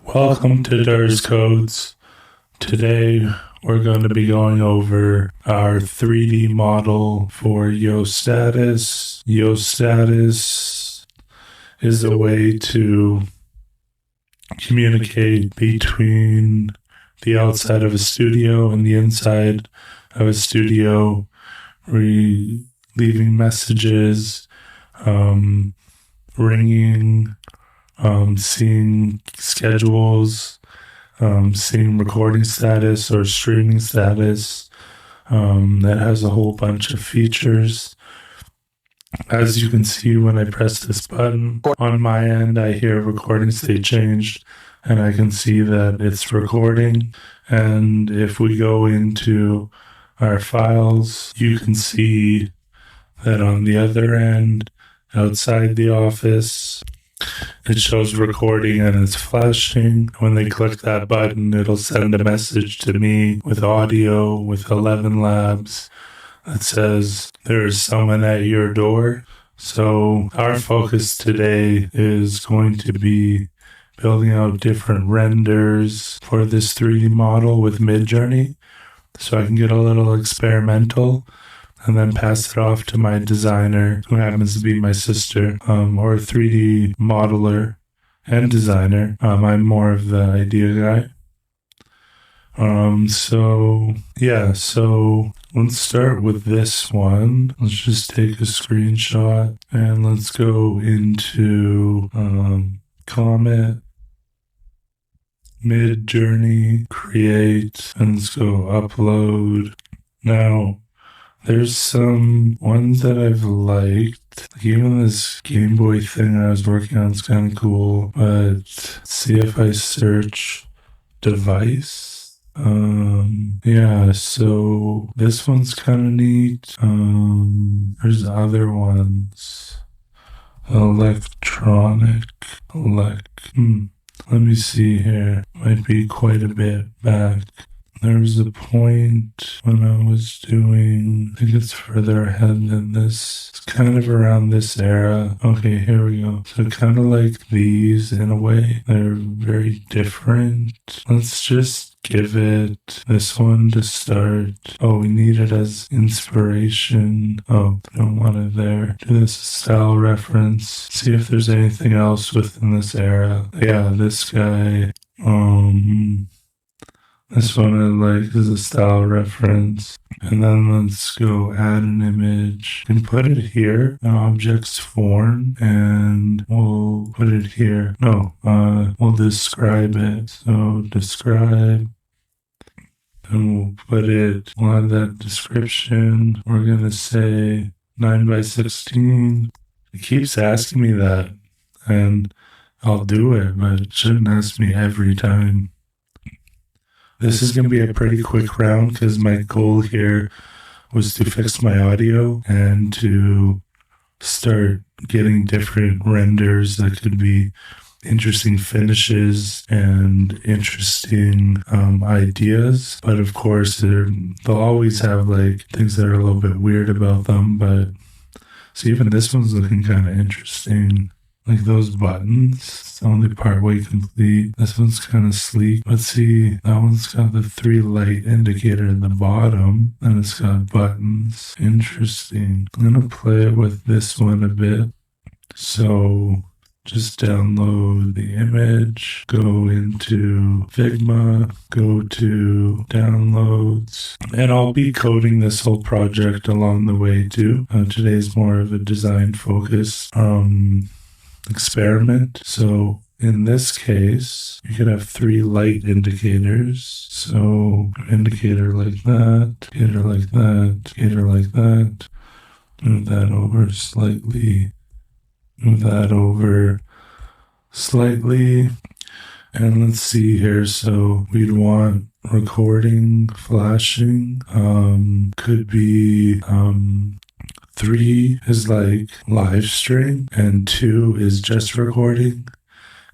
Welcome to Claude Codes. Today we're going to be going over our 3D model for Yo Status. Yo Status is a way to communicate between the outside of a studio and the inside of a studio, leaving messages, ringing, seeing schedules, seeing recording status or streaming status. That has a whole bunch of features. As you can see, when I press this button, on my end, I hear recording state changed, and I can see that it's recording. And if we go into our files, you can see that on the other end, outside the office, it shows recording and it's flashing. When they click that button, it'll send a message to me with audio, with 11 labs, that says there's someone at your door. So our focus today is going to be building out different renders for this 3D model with Midjourney, so I can get a little experimental and then pass it off to my designer, who happens to be my sister, or a 3D modeler and designer. I'm more of the idea guy. So let's start with this one. Let's just take a screenshot and let's go into Comet, Midjourney, create, and let's go upload. Now, there's some ones that I've liked. Even this Game Boy thing I was working on is kind of cool. But let's see if I search device. So this one's kind of neat. There's other ones. Electronic. Let me see here. Might be quite a bit back. There was a point when I was doing, I think it's further ahead than this. It's kind of around this era. Okay, here we go. So kind of like these in a way. They're very different. Let's just give it this one to start. Oh, we need it as inspiration. Oh, don't want it there. Do this style reference. See if there's anything else within this era. Yeah, this guy. This one I like is a style reference. And then let's go add an image. You can put it here, an object's form, and we'll put it here. We'll describe it. So describe. And we'll add that description. We're going to say 9x16. It keeps asking me that, and I'll do it, but it shouldn't ask me every time. This is going to be a pretty quick round because my goal here was to fix my audio and to start getting different renders that could be interesting finishes and interesting ideas. But of course, they'll always have like things that are a little bit weird about them. But so even this one's looking kind of interesting. Like those buttons, it's the only part way complete. This one's kind of sleek. Let's see, that one's got the 3 light indicator at the bottom, and it's got buttons. Interesting. I'm going to play it with this one a bit. So just download the image, go into Figma, go to downloads, and I'll be coding this whole project along the way too. Today's more of a design focus experiment. So in this case, you could have 3 light indicators. So indicator like that, indicator like that, indicator like that. Move that over slightly. Move that over slightly. And let's see here. So we'd want recording, flashing, could be 3 is like live stream, and 2 is just recording,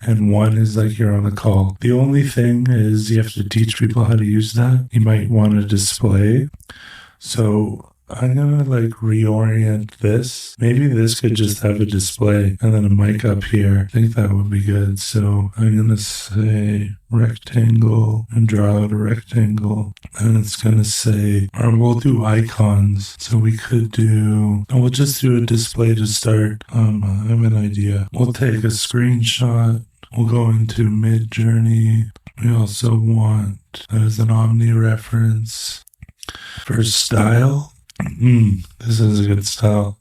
and 1 is like you're on a call. The only thing is you have to teach people how to use that. You might want to display. So I'm gonna like reorient this. Maybe this could just have a display and then a mic up here. I think that would be good. So I'm gonna say rectangle and draw out a rectangle. And it's gonna say, or we'll do icons. So we could do, we'll just do a display to start. I have an idea. We'll take a screenshot. We'll go into Midjourney. We also want, as an Omni reference for style. This is a good style.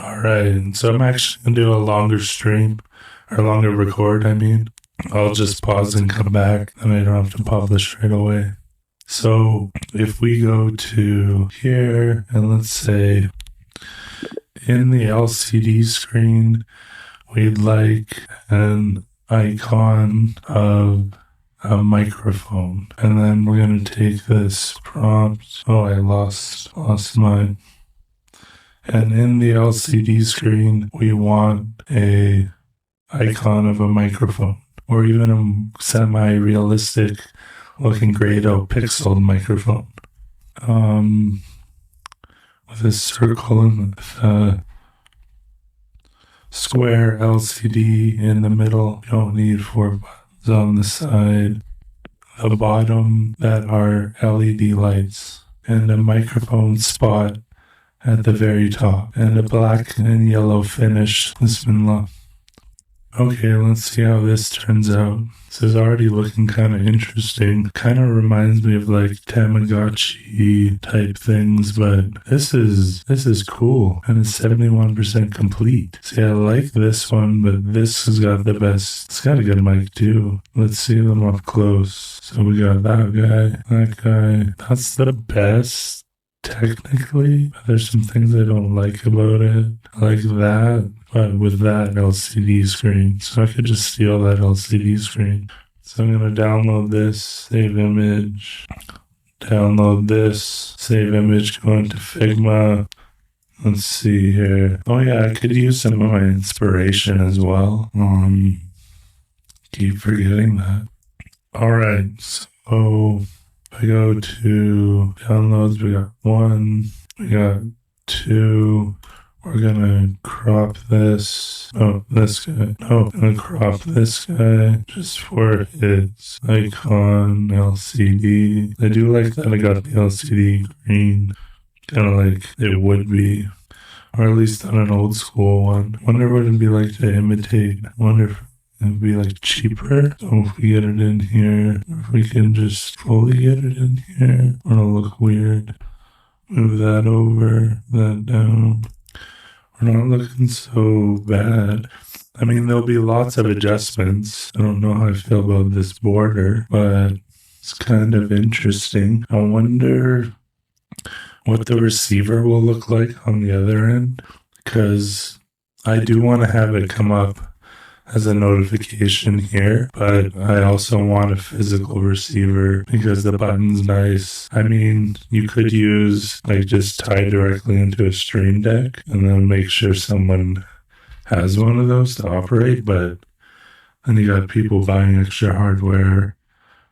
All right, so I'm actually going to do a longer stream, or longer record, I mean. I'll just pause and come back, and I don't have to publish right away. So if we go to here, and let's say in the LCD screen, we'd like an icon of a microphone, and then we're going to take this prompt. Oh, I lost mine. And in the LCD screen, we want a icon of a microphone, or even a semi-realistic looking grayed out pixel microphone. With a circle and with a square LCD in the middle. You don't need 4 buttons on the side. The bottom that are LED lights, and a microphone spot at the very top, and a black and yellow finish. Bismillah. Okay, let's see how this turns out. This is already looking kind of interesting. Kind of reminds me of like Tamagotchi type things, but this is cool, and it's 71% complete. See, I like this one, but this has got the best. It's got a good mic too. Let's see them up close. So we got that guy. That's the best. Technically, but there's some things I don't like about it. I like that, but with that LCD screen. So I could just steal that LCD screen. So I'm going to download this, save image, download this, save image, go into Figma. Let's see here. Oh yeah, I could use some of my inspiration as well. Keep forgetting that. Alright, so I go to downloads, we got 1, we got 2, we're gonna crop this, this guy, I'm gonna crop this guy just for his icon LCD. I do like that I got the LCD green, kind of like it would be, or at least on an old school one. Wonder what it'd be like to imitate. Wonder if it'd be like cheaper. So if we get it in here, if we can just fully get it in here, it'll look weird. Move that over, that down. We're not looking so bad. I mean, there'll be lots of adjustments. I don't know how I feel about this border, but it's kind of interesting. I wonder what the receiver will look like on the other end, because I do want to have it come up as a notification here, but I also want a physical receiver because the button's nice. I mean, you could use like just tie directly into a Stream Deck and then make sure someone has one of those to operate, but then you got people buying extra hardware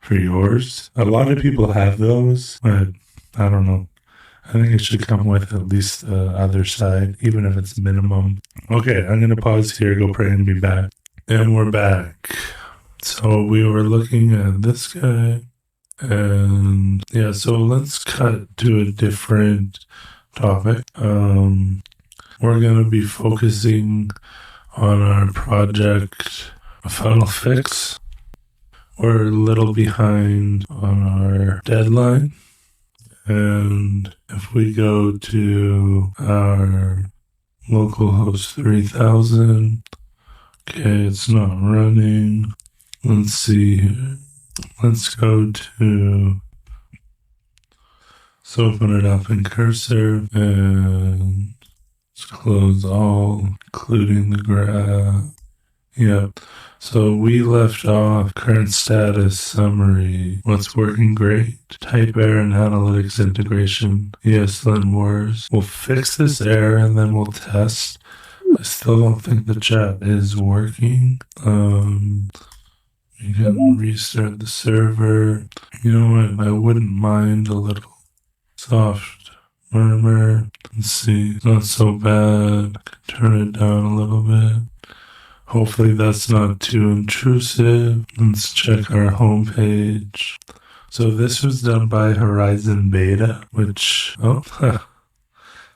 for yours. A lot of people have those, but I don't know. I think it should come with at least the other side, even if it's minimum. Okay, I'm going to pause here, go pray and be back. And we're back. So we were looking at this guy, and yeah, so let's cut to a different topic. We're going to be focusing on our project FunnelFix. We're a little behind on our deadline, and if we go to our localhost 3000, okay, it's not running. Let's see here. Let's go to, let's open it up in Cursor, and let's close all, including the graph. Yep. So we left off current status summary. What's working great? Type error and analytics integration. ESLint wars. We'll fix this error and then we'll test. I still don't think the chat is working. You can restart the server. You know what? I wouldn't mind a little soft murmur. Let's see. It's not so bad. Turn it down a little bit. Hopefully that's not too intrusive. Let's check our homepage. So this was done by Horizon Beta, which,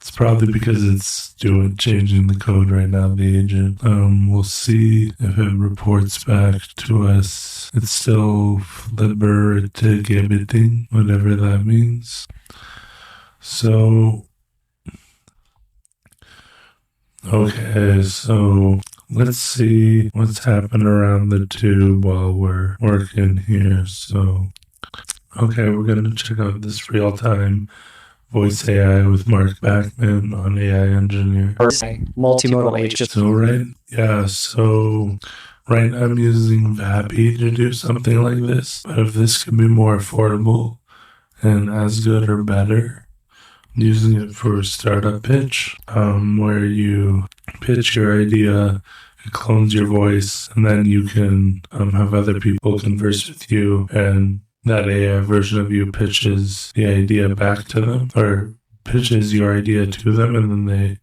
it's probably because it's changing the code right now, the agent. We'll see if it reports back to us. It's still gigabrain, whatever that means. So, okay, so let's see what's happened around the tube while we're working here. So, okay, we're going to check out this real-time voice AI with Mark Backman on AI Engineer. Multimodal agent. So, right, I'm using Vappy to do something like this. But if this could be more affordable and as good or better, I'm using it for a startup pitch, where you pitch your idea, it clones your voice, and then you can have other people converse with you, and that AI version of you pitches the idea back to them, or pitches your idea to them, and then they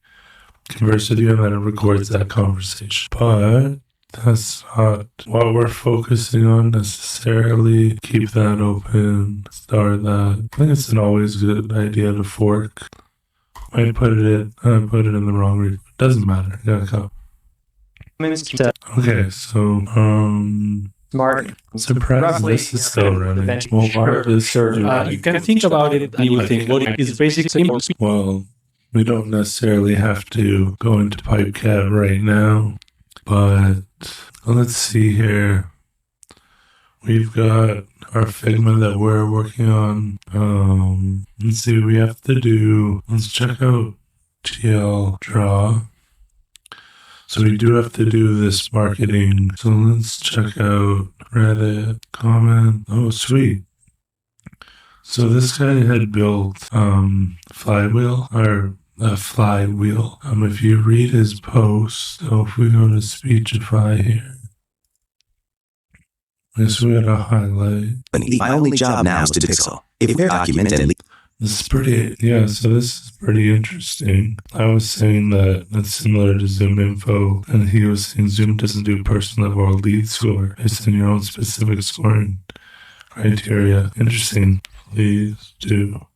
converse with you, and then it records that conversation. But that's not what we're focusing on necessarily. Keep that open, start that. I think it's an always good idea to fork. I put it in the wrong read. Doesn't matter. Okay, so Smart. I'm surprised this is still running. Well, why is you can think about it and you think what is basically. Well, we don't necessarily have to go into PipeCat right now, but let's see here. We've got our Figma that we're working on. Let's see what we have to do. Let's check out TL Draw. So we do have to do this marketing. So let's check out Reddit comment. Oh, sweet. So this guy had built Flywheel. If you read his post, so if we go to Speechify here, this we got a highlight. My only job now is to pixel. If we're documented. This is so this is pretty interesting. I was saying that it's similar to Zoom Info, and he was saying Zoom doesn't do person level or lead score. It's in your own specific scoring criteria. Interesting. Please do.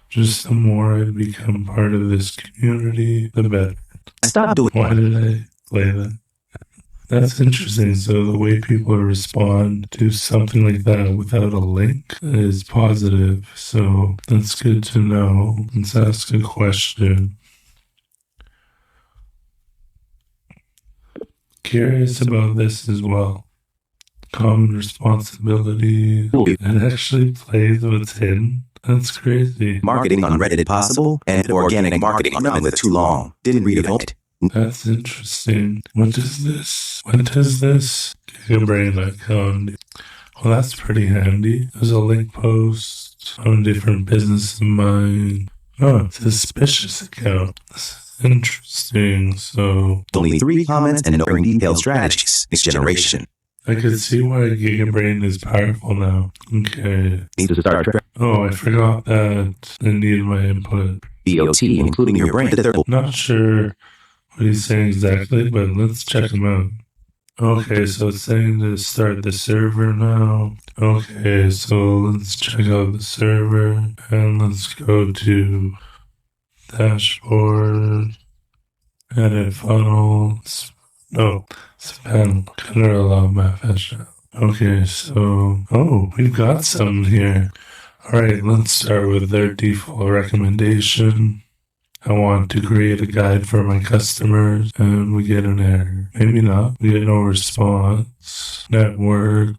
Just the more I become part of this community, the better. Stop doing. Why did I play that? That's interesting. So the way people respond to something like that without a link is positive. So that's good to know. Let's ask a question. Curious about this as well. Common responsibility. It actually plays what's hidden. That's crazy. Marketing on Reddit possible and organic marketing on with too long. Didn't read it. That's interesting. What does this GigaBrain icon do? Well, that's pretty handy. There's a link post on a different business of mine. Oh, it's a suspicious account. This is interesting. So only 3 comments and ignoring detailed strategies. Next generation. I can see why GigaBrain is powerful now. Okay. Need to start. Oh, I forgot that I needed my input. DOT, including your brain. Not sure what he's saying exactly, but let's check him out. Okay, so it's saying to start the server now. Okay, so let's check out the server, and let's go to dashboard, edit funnel. No, it's panel. Color manifest. Okay, so we've got some here. All right, let's start with their default recommendation. I want to create a guide for my customers, and we get an error. Maybe not. We get no response. Network,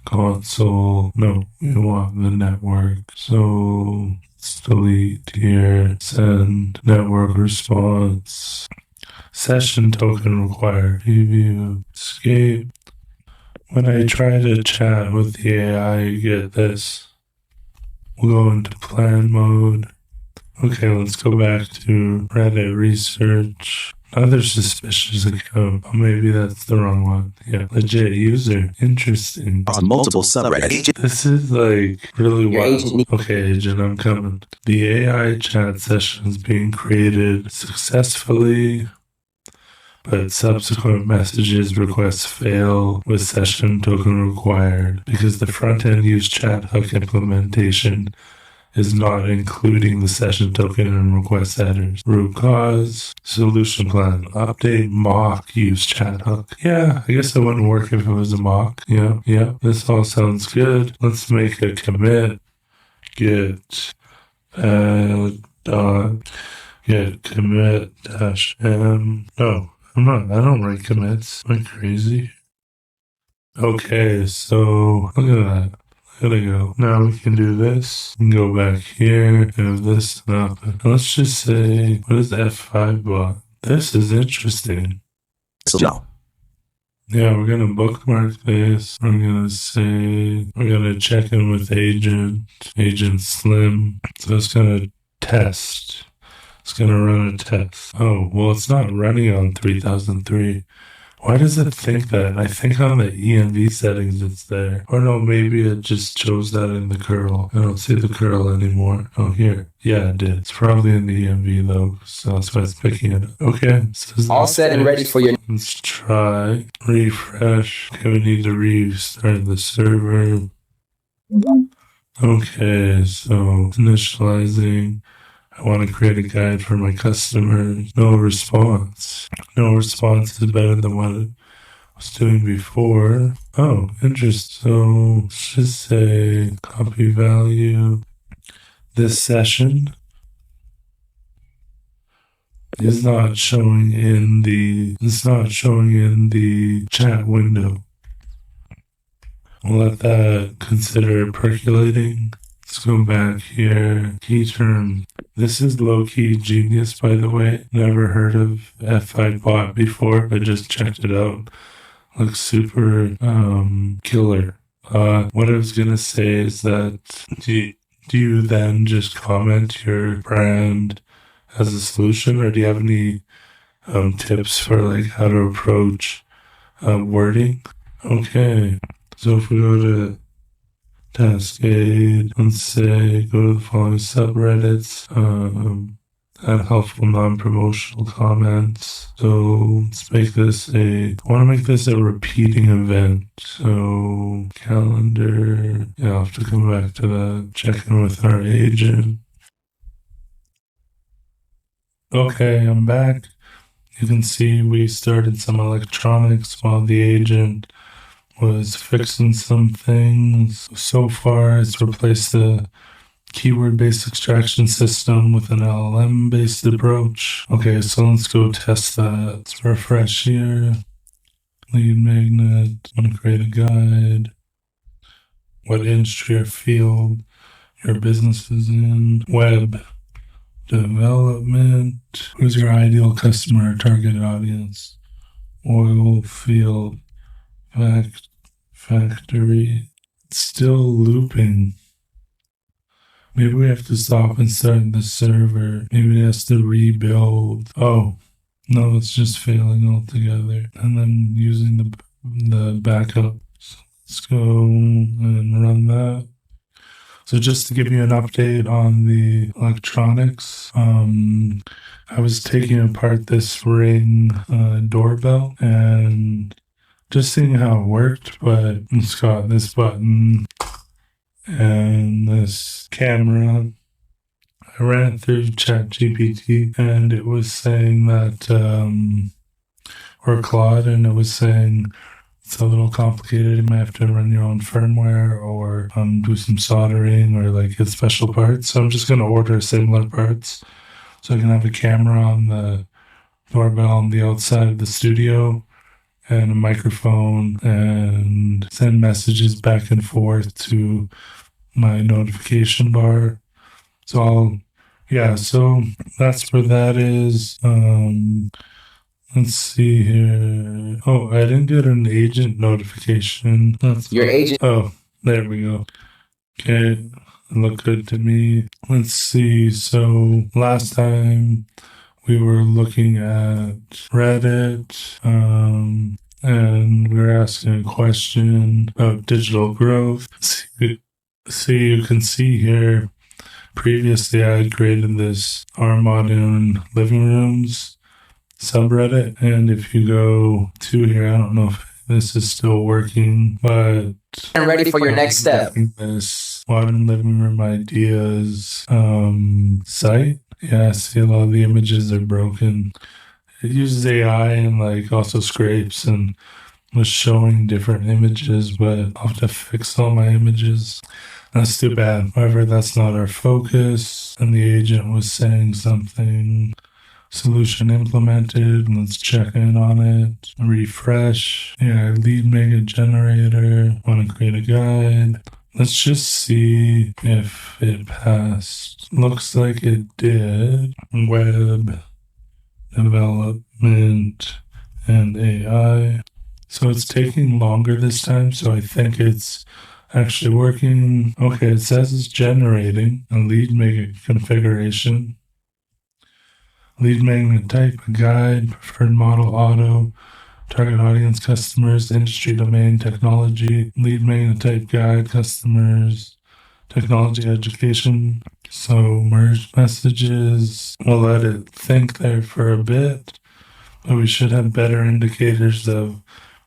console. No, we want the network. So let's delete here. Send, network response. Session token required. Preview, escape. When I try to chat with the AI, you get this. We'll go into plan mode. Okay, let's go back to Reddit research. Another suspicious account. Oh, maybe that's the wrong one. Yeah. Legit user. Interesting. On multiple subreddits. This is like really Your wild. agent Okay, agent, I'm coming. The AI chat session is being created successfully, but subsequent messages requests fail with session token required because the front-end use chat hook implementation is not including the session token and request headers. Root cause, solution plan, update mock use chat hook. Yeah, I guess it wouldn't work if it was a mock. Yeah, this all sounds good. Let's make a commit. Git git commit dash m. No, I'm not. I don't write commits. Am I crazy? Okay, so look at that. There we go. Now we can do this. And go back here. Have this up. And let's just say, what is F5 bot? This is interesting. No. Yeah, we're gonna bookmark this. We're gonna say we're gonna check in with agent Slim. So it's gonna test. It's gonna run a test. Oh, well, it's not running on 3003. Why does it think that? I think on the ENV settings it's there. Or no, maybe it just chose that in the curl. I don't see the curl anymore. Oh, here. Yeah, it did. It's probably in the ENV though, so that's why it's picking it up. Okay. So all set and ready for your let's try. Refresh. Okay, we need to restart the server. Okay, so initializing. I want to create a guide for my customers. No response. No response is better than what I was doing before. Oh, interesting. So let's just say copy value. This session is not showing in the chat window. We'll let that consider percolating. Let's go back here. Key term. This is low-key genius, by the way. Never heard of F5 bot before. I just checked it out. Looks super killer. What I was gonna say is that do you then just comment your brand as a solution, or do you have any tips for like how to approach wording? Okay, so if we go to Cascade, let's say go to the following subreddits, add helpful non-promotional comments. So let's make this I want to make this a repeating event. So calendar, yeah, I'll have to come back to that. Check in with our agent. Okay, I'm back. You can see we started some electronics while the agent was fixing some things. So far, it's replaced the keyword-based extraction system with an LLM-based approach. Okay, so let's go test that. Let's refresh here. Lead magnet. Want to create a guide. What industry or field your business is in. Web development. Who's your ideal customer or target audience? Oil field. Factory. It's still looping. Maybe we have to stop and start the server. Maybe it has to rebuild. Oh, no, it's just failing altogether. And then using the backups. Let's go and run that. So just to give you an update on the electronics, I was taking apart this Ring doorbell and just seeing how it worked, but it's got this button and this camera. I ran it through ChatGPT and it was saying that, or Claude, and it was saying it's a little complicated. You might have to run your own firmware or do some soldering or like get special parts. So I'm just going to order similar parts so I can have a camera on the doorbell on the outside of the studio and a microphone and send messages back and forth to my notification bar. So so that's where that is. Let's see here. Oh, I didn't get an agent notification. That's your agent. Oh, there we go. Okay, it looked good to me. Let's see. So last time we were looking at Reddit, and we were asking a question about digital growth. See, you can see here, previously I had created this Our Modern Living Rooms subreddit, and if you go to here, I don't know if this is still working, but And ready for your next step. This Modern Living Room Ideas site. Yeah, see, a lot of the images are broken. It uses AI and like also scrapes and was showing different images, but I'll have to fix all my images. That's too bad. However, that's not our focus. And the agent was saying something. Solution implemented. Let's check in on it. Refresh. Yeah, lead mega generator. Want to create a guide. Let's just see if it passed. Looks like it did. Web development and AI. So it's taking longer this time, so I think it's actually working. Okay, it says it's generating a lead magnet configuration. Lead magnet type, guide, preferred model, auto, target audience, customers, industry, domain, technology, lead magnet type, guide, customers, technology, education. So merge messages. We'll let it think there for a bit, but we should have better indicators of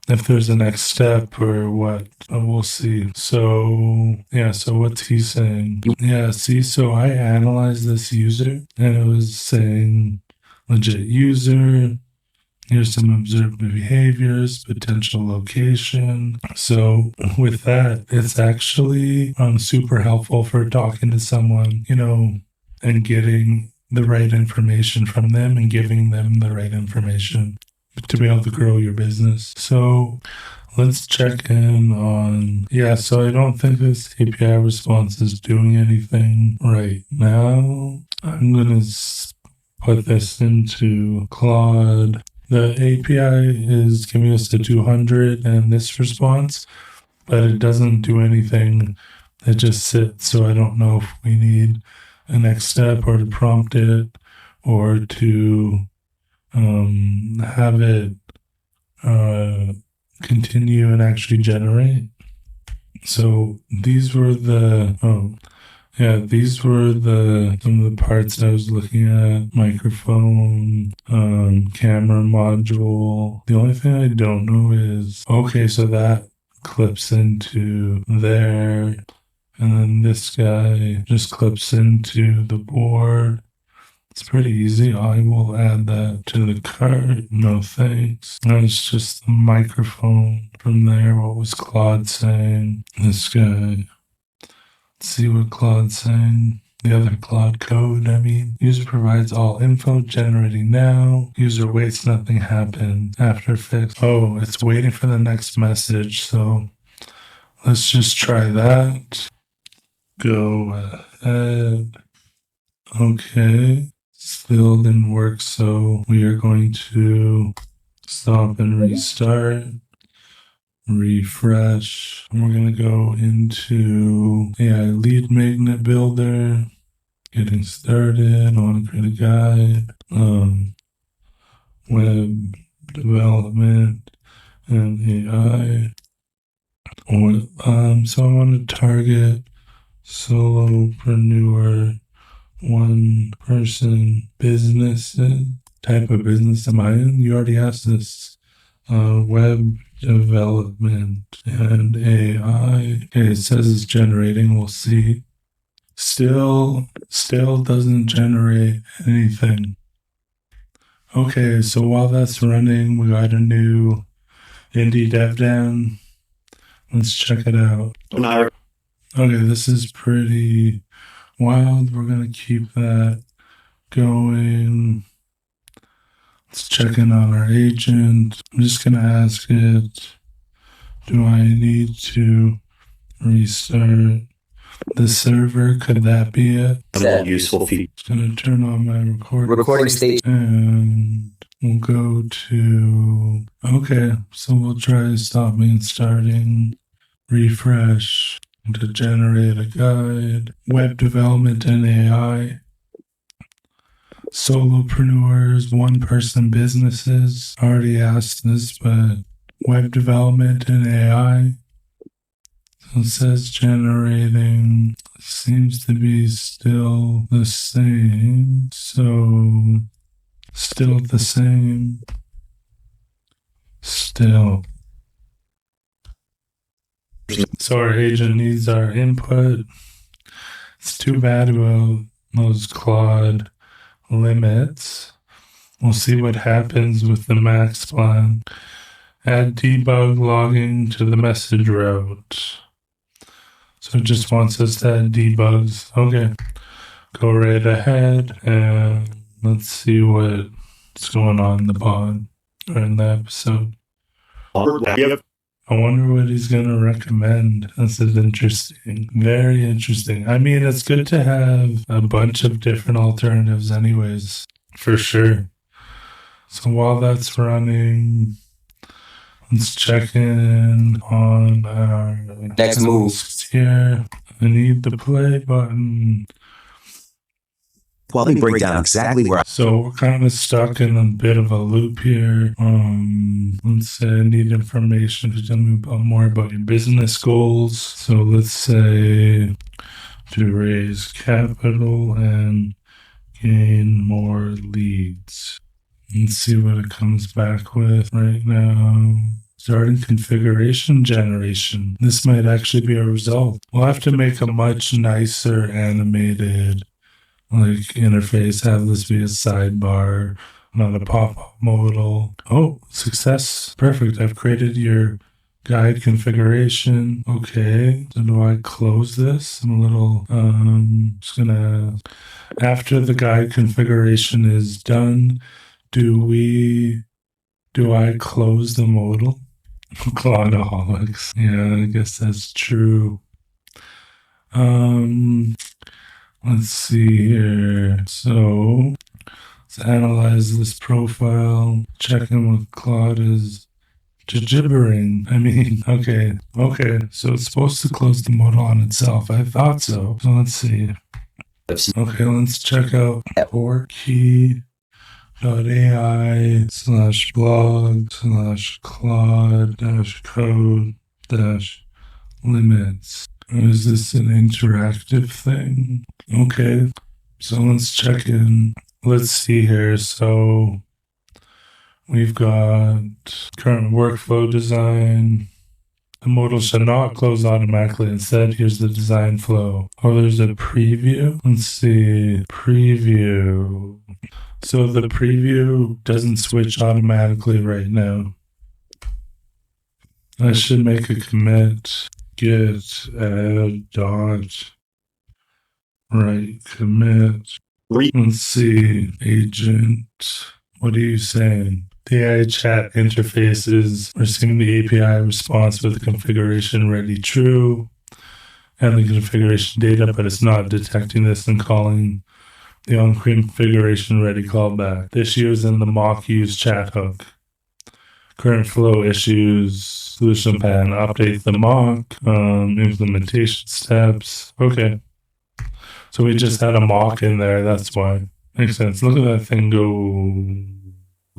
if there's a next step or what. We'll see. So what's he saying? Yeah, see, so I analyzed this user and it was saying legit user. Here's some observed behaviors, potential location. So with that, it's actually super helpful for talking to someone, and getting the right information from them and giving them the right information to be able to grow your business. So let's check in on, so I don't think this API response is doing anything right now. I'm going to put this into Claude. The API is giving us the 200 and this response, but it doesn't do anything. It just sits, so I don't know if we need a next step or to prompt it or to have it continue and actually generate. So these were some of the parts I was looking at. Microphone, camera module. The only thing I don't know is, okay, so that clips into there, and then this guy just clips into the board. It's pretty easy. I will add that to the cart. No thanks. That's just the microphone from there. What was Claude saying? This guy. Let's see what Claude's saying. The other Claude Code, User provides all info, generating now. User waits, nothing happened. After fix. Oh, it's waiting for the next message. So let's just try that. Go ahead. Okay. Still didn't work, so we are going to stop and restart, refresh, and we're going to go into AI lead magnet builder, getting started. I want to create a guide, web development and AI. So I want to target solopreneur, one person businesses. Type of business am I in? You already asked this. Web development and AI. Okay, it says it's generating. We'll see. Still doesn't generate anything. Okay, so while that's running, we got a new indie dev down. Let's check it out. Okay, this is pretty wild. We're going to keep that going. Let's check in on our agent. I'm just going to ask it, do I need to restart the server? Could that be it? That useful feature. It's going to turn on my Recording stage. And we'll go to, okay, so we'll try stopping and starting, refresh to generate a guide, web development and AI. solopreneurs, one-person businesses. Already asked this, but web development and AI. So it says generating seems to be still the same. So still the same. Still. So our agent needs our input. It's too bad about those Claude limits. We'll see what happens with the max plan. Add debug logging to the message route. So it just wants us to add debugs. Okay. Go right ahead and let's see what's going on in the pod or in the episode. I wonder what he's going to recommend. This is interesting. Very interesting. I mean, it's good to have a bunch of different alternatives anyways, for sure. So while that's running, let's check in on our Next move. Here. I need the play button. Well, let me break down exactly where So we're kind of stuck in a bit of a loop here. Let's say I need information to tell me more about your business goals. So let's say to raise capital and gain more leads. Let's see what it comes back with right now. Starting configuration generation. This might actually be a result. We'll have to make a much nicer animated interface, have this be a sidebar, not a pop-up modal. Oh, success. Perfect. I've created your guide configuration. Okay. So do I close this? I'm a little, just gonna, after the guide configuration is done, do I close the modal? Claudaholics. Yeah, I guess that's true. Let's see here. So let's analyze this profile. Checking with Claude is gibbering. I mean, okay. So it's supposed to close the modal on itself. I thought so. So let's see. Okay, let's check out portkey.ai/blog/Claude-code-limits. Is this an interactive thing? Okay, so let's check in. Let's see here. So we've got current workflow design. The modal should not close automatically. Instead, here's the design flow. Oh, there's a preview. Let's see. Preview. So the preview doesn't switch automatically right now. I should make a commit. Git add dot right commit. Let's see. Agent. What are you saying? The AI chat interface is receiving the API response with the configuration ready true and the configuration data, but it's not detecting this and calling the on-configuration ready callback. The issue is in the mock use chat hook. Current flow issues, solution pan, update the mock, implementation steps. Okay. So we just had a mock in there, that's why. Makes sense. Look at that thing go.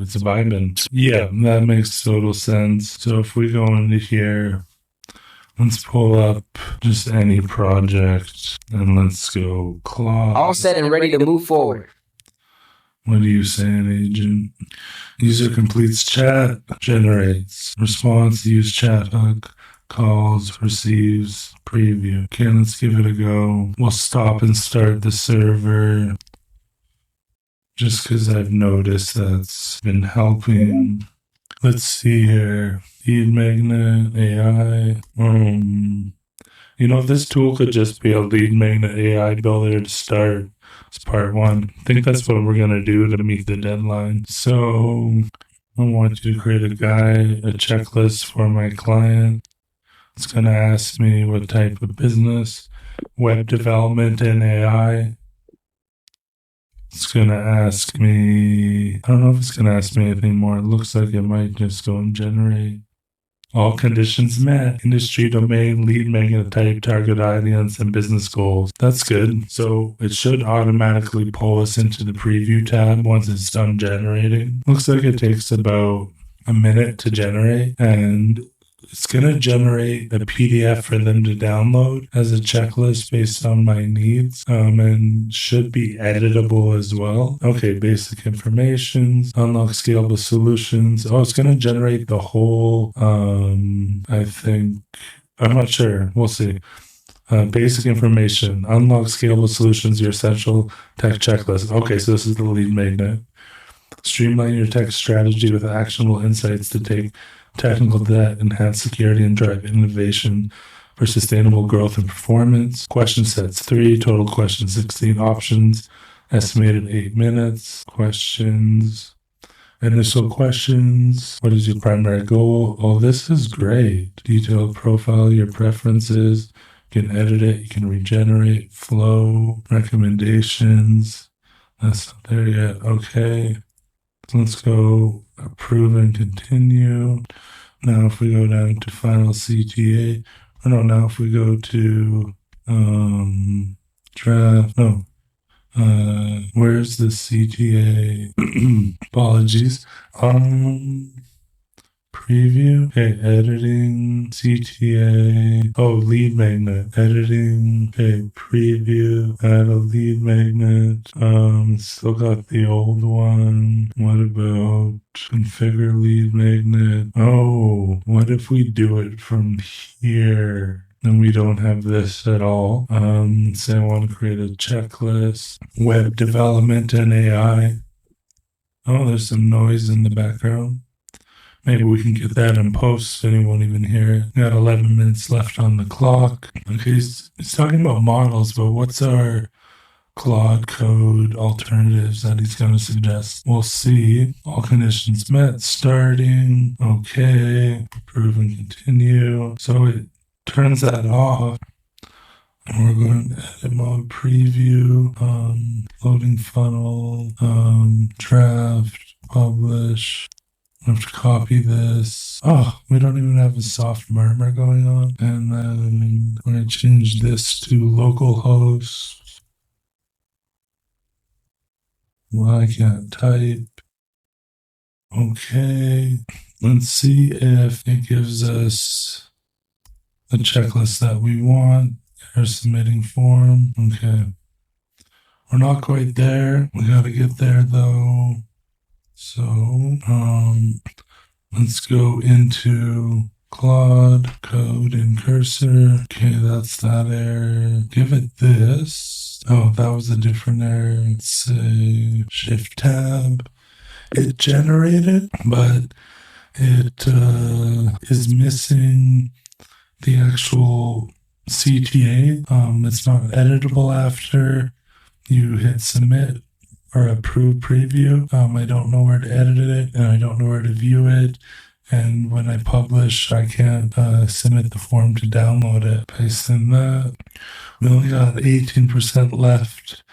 It's vibing. Yeah, that makes total sense. So if we go into here, let's pull up just any project and let's go Claude. All set and ready to move forward. What are you saying, agent? User completes chat, generates response, use chat hook, calls, receives, preview. Okay, let's give it a go. We'll stop and start the server just because I've noticed that's been helping. Let's see here. Lead magnet, AI. This tool could just be a lead magnet AI builder to start. It's part one. I think that's what we're going to do to meet the deadline. So I want you to create a guide, a checklist for my client. It's going to ask me what type of business, web development and AI. It's going to ask me, I don't know if it's going to ask me anything more. It looks like it might just go and generate All conditions met. Industry domain, lead magnet type, target audience, and business goals. That's good. So it should automatically pull us into the preview tab once it's done generating. Looks like it takes about a minute to generate, and it's going to generate a PDF for them to download as a checklist based on my needs, and should be editable as well. Okay, basic information, unlock scalable solutions. Oh, it's going to generate the whole, I think, I'm not sure. We'll see. Basic information, unlock scalable solutions, your essential tech checklist. Okay, so this is the lead magnet. Streamline your tech strategy with actionable insights to take technical debt, enhance security, and drive innovation for sustainable growth and performance. Question sets 3, total questions 16, options, estimated 8 minutes. Questions, initial questions. What is your primary goal? Oh, this is great. Detailed profile, your preferences. You can edit it, you can regenerate, flow, recommendations. That's not there yet. Okay. Let's go approve and continue. Now if we go down to final CTA, now if we go to draft, where's the CTA? Apologies. Preview. Okay, editing, CTA. Oh, lead magnet. Editing. Okay, preview. Add a lead magnet. Still got the old one. What about configure lead magnet? Oh, what if we do it from here? Then we don't have this at all. Say I want to create a checklist. Web development and AI. Oh, there's some noise in the background. Maybe we can get that in post and he won't even hear it. Got 11 minutes left on the clock. Okay, he's talking about models, but what's our Claude Code alternatives that he's going to suggest? We'll see. All conditions met. Starting. Okay. Approve and continue. So it turns that off. And we're going to edit mode preview. Loading funnel. Draft. Publish. I have to copy this. Oh, we don't even have a soft murmur going on. And then we're going to change this to localhost. Well, I can't type. Okay. Let's see if it gives us the checklist that we want. Our submitting form. Okay. We're not quite there. We got to get there though. So, let's go into Claude Code in cursor. Okay, that's that error. Give it this. Oh, that was a different error. Let's say Shift Tab. It generated, but it is missing the actual CTA. It's not editable after you hit submit or approve preview. I don't know where to edit it, and I don't know where to view it. And when I publish, I can't submit the form to download it. Paste in that. We only got 18% left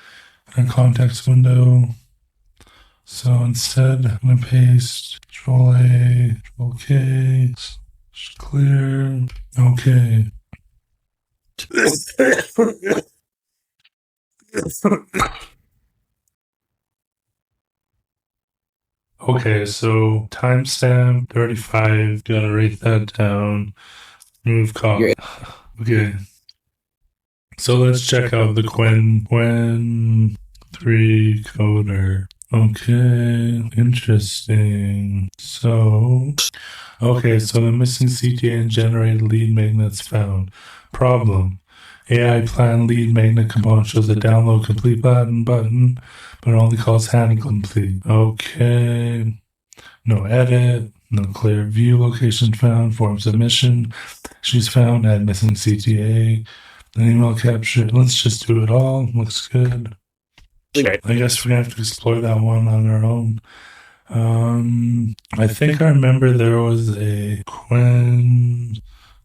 in our context window. So instead, I'm going to paste Control A, Control K, clear. Okay. Okay, so timestamp 35, gotta write that down. Move copy. Okay. So let's check out the Quinn 3 coder. Okay, interesting. So the missing CTA and generated lead magnets found. Problem. AI plan lead magnet component shows a download complete button, but only calls hand complete. Okay. No edit. No clear view location found. Form submission. She's found. Add missing CTA. An email capture. Let's just do it all. Looks good. I guess we're going to have to explore that one on our own. I think I remember there was a Quinn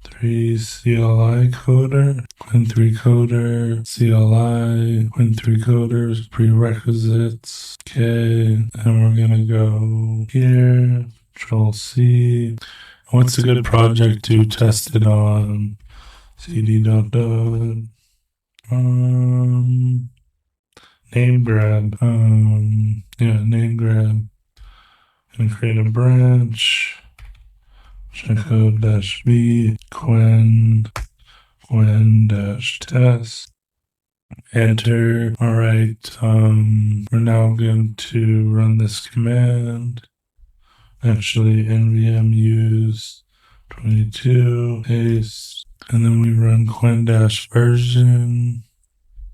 3 CLI coder, Quinn 3 coder, CLI, Quinn 3 coders, prerequisites. Okay, and we're gonna go here, Control C, What's a good project to test it on? CD dot dot. Name grab. Name grab. And create a branch. Checkout -b. Quinn -test. Enter. All right. We're now going to run this command. Actually, nvm use 22 paste, and then we run Quinn-version,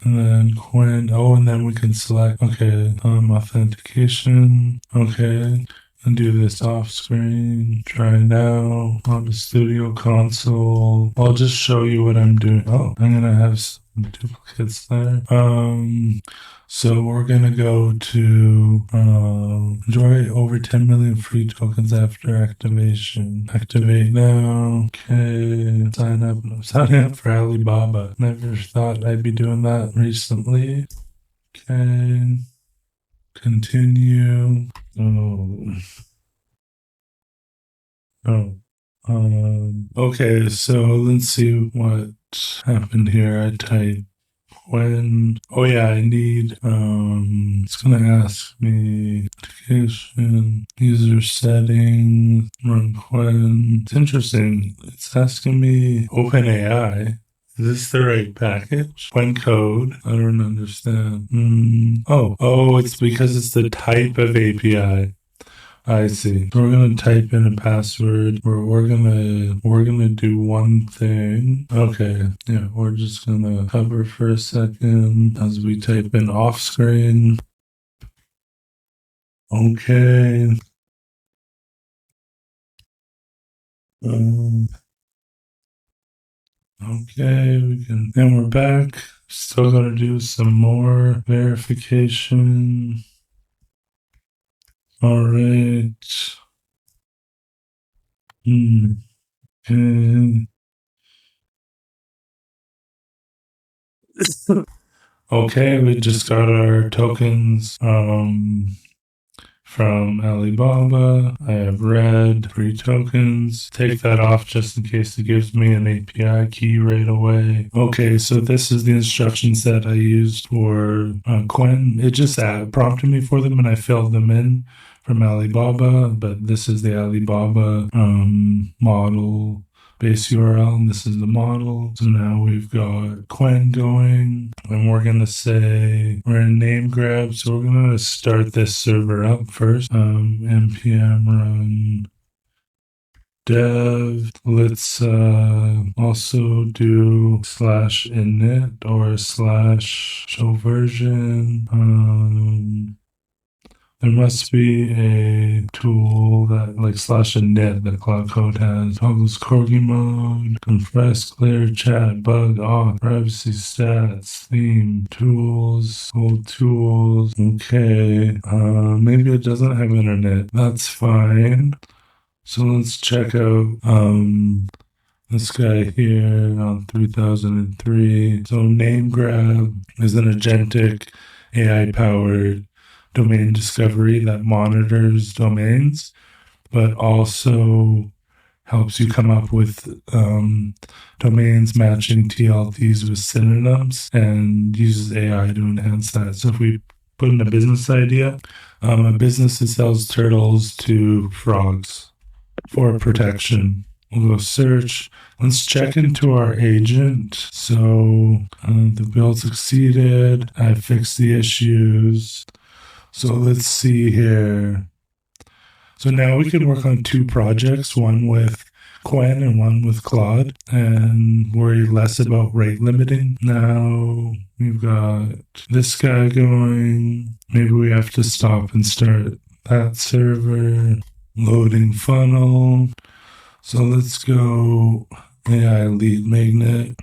and then Quinn. Oh, and then we can select authentication. Okay. And do this off screen. Try now on the studio console. I'll just show you what I'm doing. Oh, I'm gonna have some duplicates there. So we're gonna go to enjoy over 10 million free tokens after activation. Activate now. Okay. Sign up. Sign up for Alibaba. Never thought I'd be doing that recently. Okay. Continue. Okay, so let's see what happened here. I type Quinn. Oh yeah, I need, it's gonna ask me notification, user settings, run Quinn. It's interesting. It's asking me OpenAI. Is this the right package? Quinn code? I don't understand. Oh, it's because it's the type of API. I see. So we're gonna type in a password. We're gonna do one thing. Okay. Yeah, we're just gonna hover for a second as we type in off screen. Okay. Okay, we can, and we're back. Still gotta do some more verification. All right. Okay, we just got our tokens from Alibaba. I have red 3 tokens. Take that off just in case it gives me an API key right away. Okay, so this is the instruction set I used for Quinn. It just prompted me for them and I filled them in from Alibaba, but this is the Alibaba model base URL, and this is the model. So now we've got Quinn going, and we're gonna say we're in name grab. So we're gonna start this server up first. npm run dev. Let's also do /init or /show version. There must be a tool that like /init that Claude Code has. Toggles corgi mode, compress, clear, chat, bug, off, privacy stats, theme, tools, old tools. Okay. Maybe it doesn't have internet. That's fine. So let's check out this guy here on 3003. So name grab is an agentic AI powered domain discovery that monitors domains, but also helps you come up with domains matching TLDs with synonyms and uses AI to enhance that. So if we put in a business idea, a business that sells turtles to frogs for protection. We'll go search. Let's check into our agent. So the build succeeded. I fixed the issues. So let's see here. So now we can work on 2 projects, one with Quinn and one with Claude, and worry less about rate limiting. Now we've got this guy going. Maybe we have to stop and start that server. Loading funnel. So let's go AI lead magnet.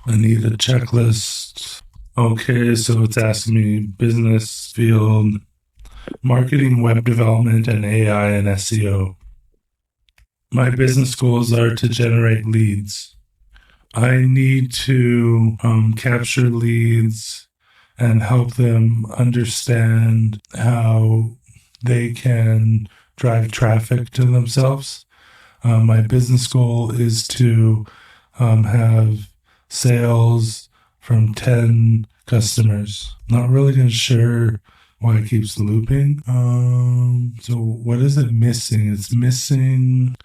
I need a checklist. Okay, so it's asking me business field, marketing, web development, and AI and SEO. My business goals are to generate leads. I need to capture leads and help them understand how they can drive traffic to themselves. My business goal is to have sales from 10 customers. Not really sure why it keeps looping. So what is it missing? It's missing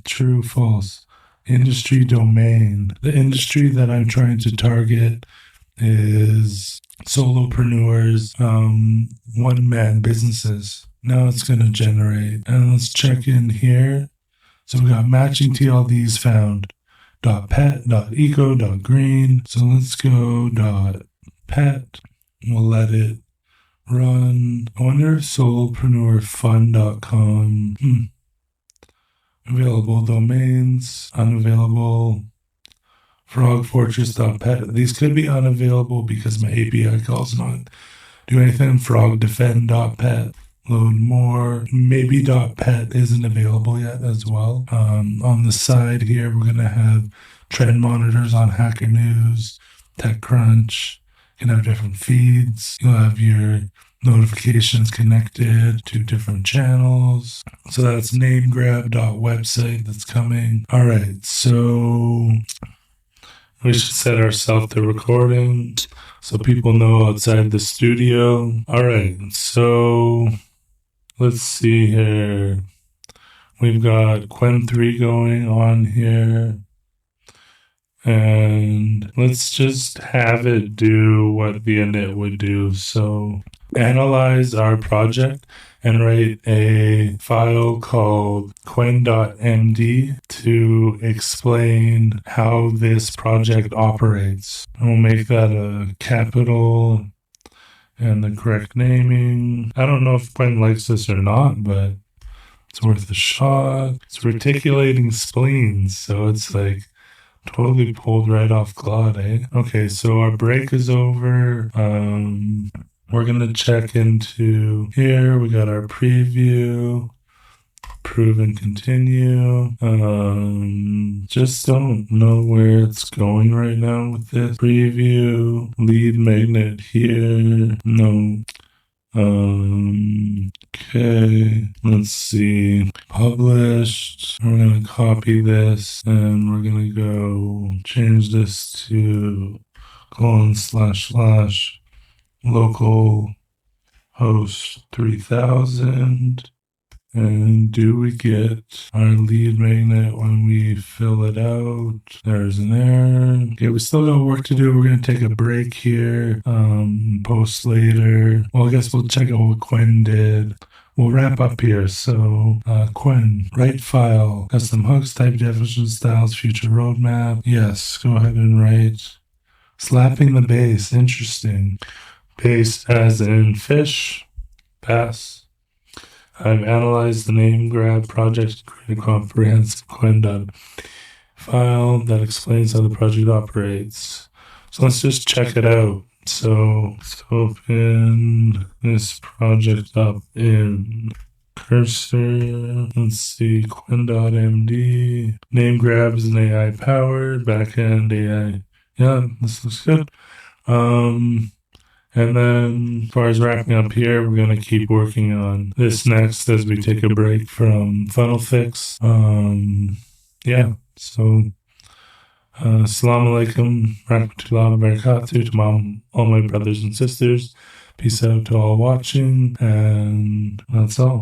true, false. Industry domain. The industry that I'm trying to target is solopreneurs, one-man businesses. Now it's going to generate. And let's check in here. So we got matching TLDs found. .pet, .eco, .green. So let's go .pet. We'll let it run. I wonder if solopreneurfund.com. Available domains. Unavailable. Frogfortress.pet. These could be unavailable because my API calls not do anything. Frogdefend.pet. Load more. Maybe .pet isn't available yet as well. On the side here, we're going to have trend monitors on Hacker News, TechCrunch. You can have different feeds. You'll have your notifications connected to different channels. So that's namegrab.website that's coming. All right, so we should set ourselves to recording so people know outside the studio. All right, so let's see here. We've got Quinn 3 going on here. And let's just have it do what the init would do. So analyze our project and write a file called quinn.md to explain how this project operates. And we'll make that a capital and the correct naming. I don't know if Quinn likes this or not, but it's worth a shot. It's reticulating spleens, so it's like totally pulled right off Claude, eh? Okay, so our break is over. We're going to check into here. We got our preview, prove and continue. Just don't know where it's going right now with this. Preview, lead magnet here. No. Okay, let's see. Published. We're going to copy this and we're going to go change this to // local host 3000. And do we get our lead magnet when we fill it out? There's an error. Okay, we still got work to do. We're going to take a break here. Post later. Well, I guess we'll check out what Quinn did. We'll wrap up here. So, Quinn, write file, custom hooks, type definition styles, future roadmap. Yes, go ahead and write. Slapping the base. Interesting. Base as in fish. Pass. I've analyzed the name grab project, create a comprehensive Quinn.file that explains how the project operates. So let's just check it out. So let's open this project up in cursor. Let's see, Quinn.md. Name grab is an AI powered, backend AI. Yeah, this looks good. And then, as far as wrapping up here, we're going to keep working on this next as we take a break from FunnelFix. Yeah, so, assalamu alaikum, rahmatullahi wa barakatuh to all my brothers and sisters. Peace out to all watching, and that's all.